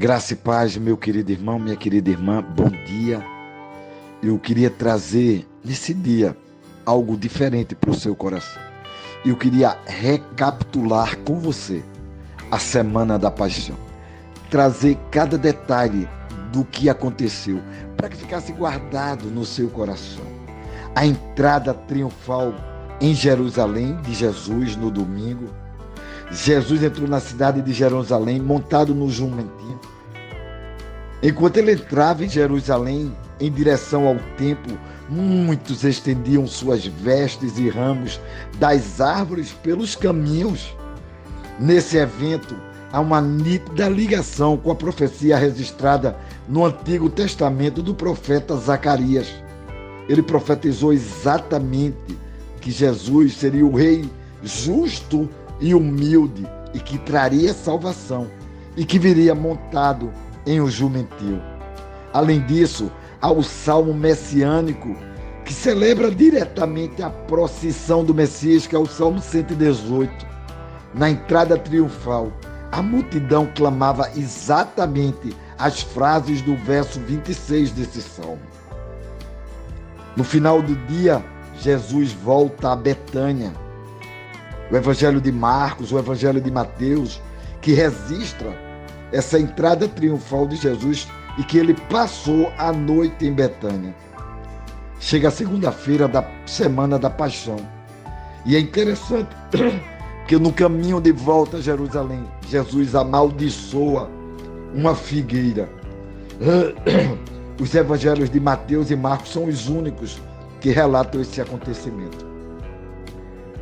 Graça e paz, meu querido irmão, minha querida irmã, bom dia. Eu queria trazer nesse dia algo diferente para o seu coração. Eu queria recapitular com você a Semana da Paixão. Trazer cada detalhe do que aconteceu, para que ficasse guardado no seu coração. A entrada triunfal em Jerusalém de Jesus no domingo. Jesus entrou na cidade de Jerusalém montado no jumentinho. Enquanto ele entrava em Jerusalém em direção ao templo, muitos estendiam suas vestes e ramos das árvores pelos caminhos. Nesse evento, há uma nítida ligação com a profecia registrada no Antigo Testamento do profeta Zacarias. Ele profetizou exatamente que Jesus seria o rei justo e humilde e que traria salvação e que viria montado em um jumentil. Além disso, há o salmo messiânico que celebra diretamente a procissão do Messias, que é o Salmo 118. Na entrada triunfal, a multidão clamava exatamente as frases do verso 26 desse salmo. No final do dia, Jesus volta a Betânia. O Evangelho de Marcos, o Evangelho de Mateus, que registra essa entrada triunfal de Jesus e que ele passou a noite em Betânia. Chega a segunda-feira da Semana da Paixão. E é interessante que no caminho de volta a Jerusalém, Jesus amaldiçoa uma figueira. Os evangelhos de Mateus e Marcos são os únicos que relatam esse acontecimento.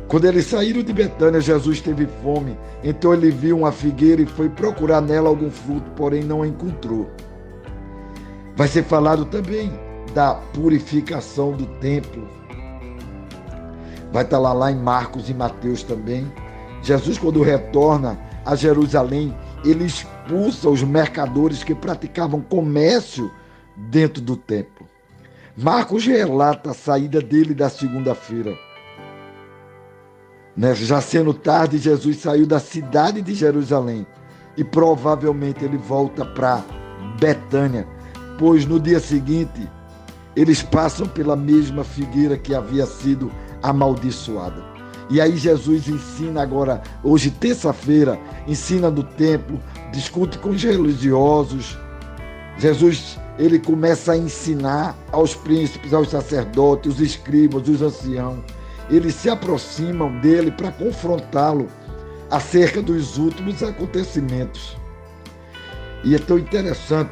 Quando eles saíram de Betânia, Jesus teve fome, então ele viu uma figueira e foi procurar nela algum fruto, porém não encontrou. Vai ser falado também da purificação do templo. Vai estar lá em Marcos e Mateus também. Jesus, quando retorna a Jerusalém, ele expulsa os mercadores que praticavam comércio dentro do templo. Marcos relata a saída dele da segunda-feira. Já sendo tarde, Jesus saiu da cidade de Jerusalém e provavelmente ele volta para Betânia, pois no dia seguinte eles passam pela mesma figueira que havia sido amaldiçoada. E aí Jesus ensina agora, hoje terça-feira, ensina no templo, discute com os religiosos. Jesus, ele começa a ensinar aos príncipes, aos sacerdotes, os escribas, os anciãos. Eles se aproximam dele para confrontá-lo acerca dos últimos acontecimentos. E é tão interessante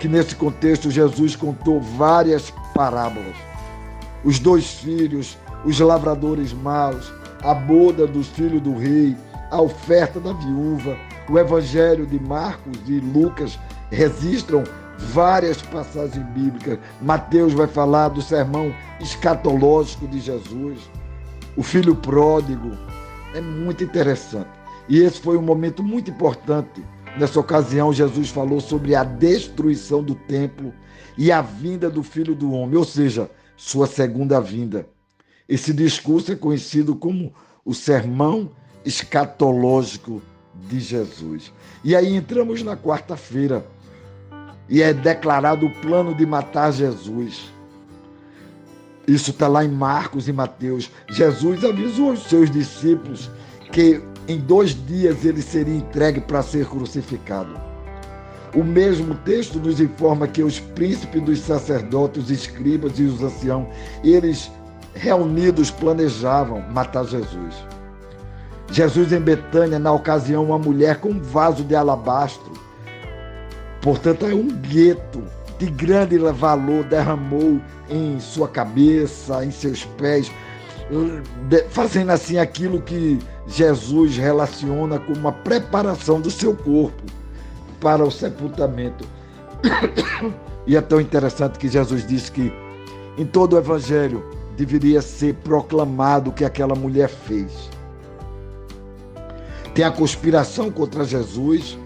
que nesse contexto Jesus contou várias parábolas. Os 2 filhos, os lavradores maus, a boda dos filhos do rei, a oferta da viúva. O evangelho de Marcos e Lucas registram várias passagens bíblicas. Mateus vai falar do sermão escatológico de Jesus, o filho pródigo. É muito interessante. E esse foi um momento muito importante. Nessa ocasião, Jesus falou sobre a destruição do templo e a vinda do Filho do Homem, ou seja, sua segunda vinda. Esse discurso é conhecido como o sermão escatológico de Jesus. E aí entramos na quarta-feira, e é declarado o plano de matar Jesus. Isso está lá em Marcos e Mateus. Jesus avisou os seus discípulos que em 2 dias ele seria entregue para ser crucificado. O mesmo texto nos informa que os príncipes dos sacerdotes, os escribas e os anciãos, eles reunidos planejavam matar Jesus. Jesus em Betânia, na ocasião, uma mulher com um vaso de alabastro, portanto, é um gueto de grande valor, derramou em sua cabeça, em seus pés, fazendo assim aquilo que Jesus relaciona com uma preparação do seu corpo para o sepultamento. E é tão interessante que Jesus disse que em todo o evangelho deveria ser proclamado o que aquela mulher fez. Tem a conspiração contra Jesus.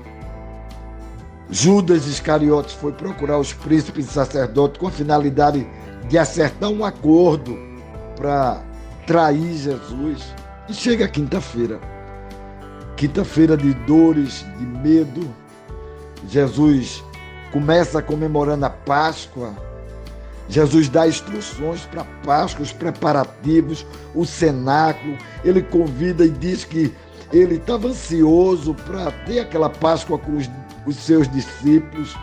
Judas Iscariotes foi procurar os príncipes e sacerdotes com a finalidade de acertar um acordo para trair Jesus. E chega quinta-feira de dores, de medo, Jesus começa comemorando a Páscoa. Jesus dá instruções para a Páscoa, os preparativos, o cenáculo. Ele convida e diz que ele estava ansioso para ter aquela Páscoa com os seus discípulos.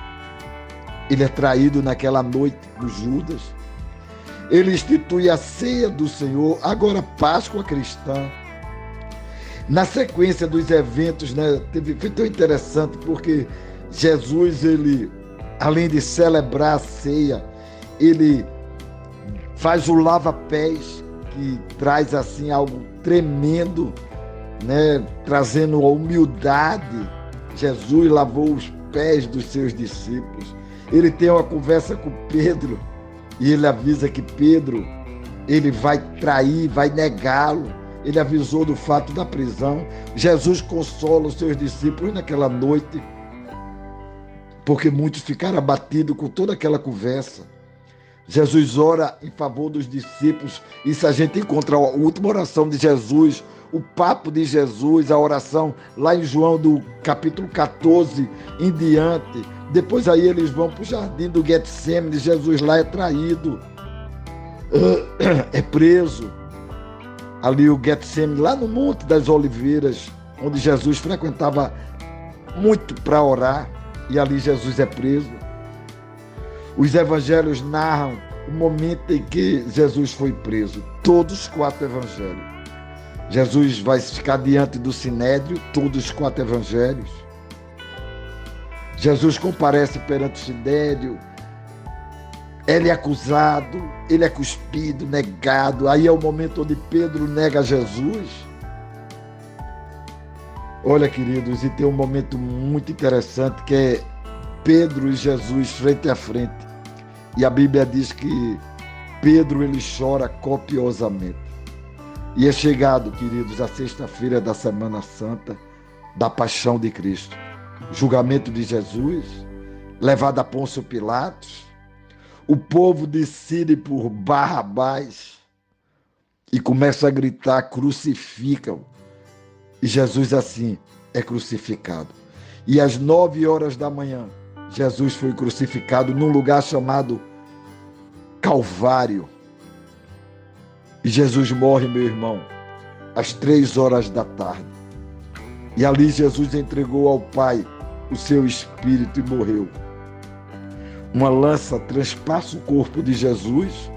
Ele é traído naquela noite por Judas. Ele institui a ceia do Senhor, agora Páscoa cristã. Na sequência dos eventos, foi tão interessante porque Jesus, ele, além de celebrar a ceia, ele faz o lava-pés, que traz assim algo tremendo, trazendo a humildade. Jesus lavou os pés dos seus discípulos. Ele tem uma conversa com Pedro e ele avisa que Pedro, ele vai trair, vai negá-lo. Ele avisou do fato da prisão. Jesus consola os seus discípulos naquela noite, porque muitos ficaram abatidos com toda aquela conversa. Jesus ora em favor dos discípulos. Isso a gente encontra a última oração de Jesus, o papo de Jesus, a oração lá em João do capítulo 14 em diante. Depois aí eles vão para o jardim do Getsêmani. Jesus lá é traído, é preso. Ali o Getsêmani, lá no Monte das Oliveiras, onde Jesus frequentava muito para orar, e ali Jesus é preso. Os evangelhos narram o momento em que Jesus foi preso, todos os 4 evangelhos. Jesus vai ficar diante do Sinédrio, todos os 4 evangelhos. Jesus comparece perante o Sinédrio, ele é acusado, ele é cuspido, negado. Aí é o momento onde Pedro nega Jesus. Olha, queridos, e tem um momento muito interessante que é Pedro e Jesus frente a frente. E a Bíblia diz que Pedro, ele chora copiosamente. E é chegado, queridos, a sexta-feira da Semana Santa, da Paixão de Cristo. Julgamento de Jesus, levado a Pôncio Pilatos. O povo decide por Barrabás e começa a gritar: crucificam. E Jesus assim é crucificado. E às 9 horas da manhã, Jesus foi crucificado num lugar chamado Calvário. E Jesus morre, meu irmão, às 3 horas da tarde. E ali Jesus entregou ao Pai o seu espírito e morreu. Uma lança transpassa o corpo de Jesus,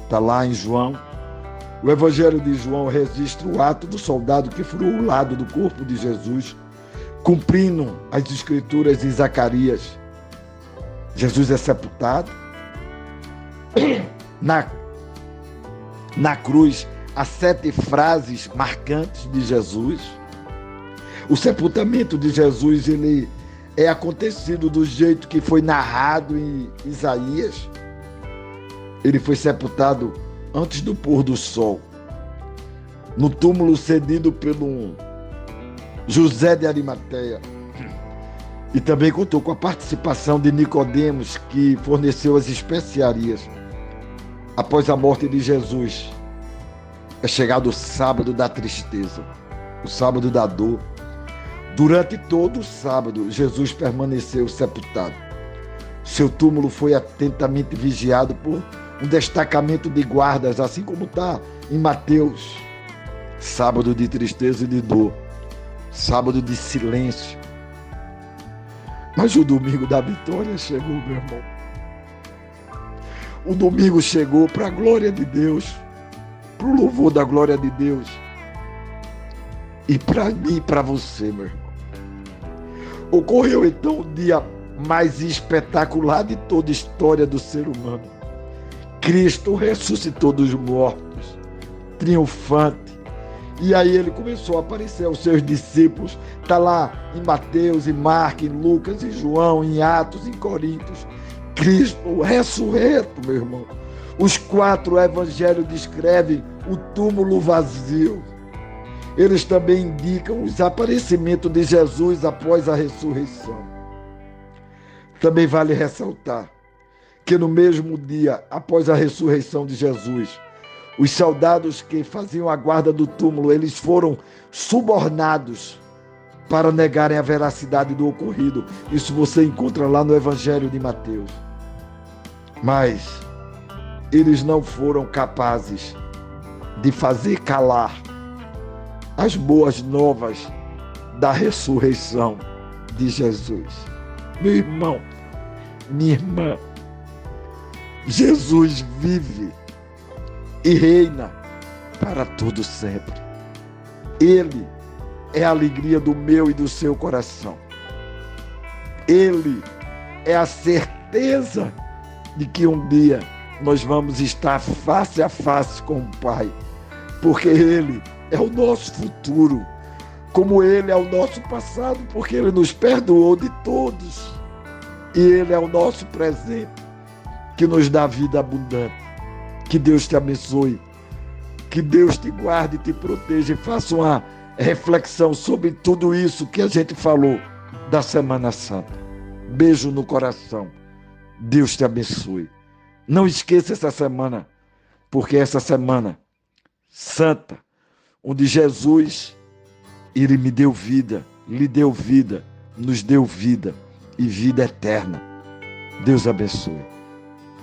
está lá em João. O Evangelho de João registra o ato do soldado que furou o lado do corpo de Jesus, cumprindo as escrituras de Zacarias. Jesus é sepultado. Na cruz, há 7 frases marcantes de Jesus. O sepultamento de Jesus, ele é acontecido do jeito que foi narrado em Isaías. Ele foi sepultado antes do pôr do sol, no túmulo cedido pelo José de Arimateia. E também contou com a participação de Nicodemos, que forneceu as especiarias. Após a morte de Jesus, é chegado o sábado da tristeza, o sábado da dor. Durante todo o sábado, Jesus permaneceu sepultado. Seu túmulo foi atentamente vigiado por um destacamento de guardas, assim como está em Mateus. Sábado de tristeza e de dor, sábado de silêncio. Mas o domingo da vitória chegou, meu irmão. O domingo chegou para a glória de Deus, para o louvor da glória de Deus. E para mim e para você, meu irmão. Ocorreu então o dia mais espetacular de toda a história do ser humano. Cristo ressuscitou dos mortos, triunfante. E aí ele começou a aparecer aos seus discípulos. Está lá em Mateus, em Marcos, em Lucas, em João, em Atos, em Coríntios. Cristo ressurreto, meu irmão. Os 4 evangelhos descrevem o túmulo vazio. Eles também indicam os aparecimentos de Jesus após a ressurreição. Também vale ressaltar que no mesmo dia, após a ressurreição de Jesus, os soldados que faziam a guarda do túmulo, eles foram subornados para negarem a veracidade do ocorrido. Isso você encontra lá no Evangelho de Mateus. Mas eles não foram capazes de fazer calar as boas novas da ressurreição de Jesus. Meu irmão, minha irmã, Jesus vive e reina para todo sempre. Ele é a alegria do meu e do seu coração. Ele é a certeza de que um dia nós vamos estar face a face com o Pai, porque Ele é o nosso futuro, como Ele é o nosso passado, porque Ele nos perdoou de todos, e Ele é o nosso presente, que nos dá vida abundante. Que Deus te abençoe, que Deus te guarde e te proteja, e faça uma reflexão sobre tudo isso que a gente falou da Semana Santa. Beijo no coração. Deus te abençoe. Não esqueça essa semana, porque essa semana santa, onde Jesus, Ele me deu vida, lhe deu vida, nos deu vida e vida eterna. Deus abençoe.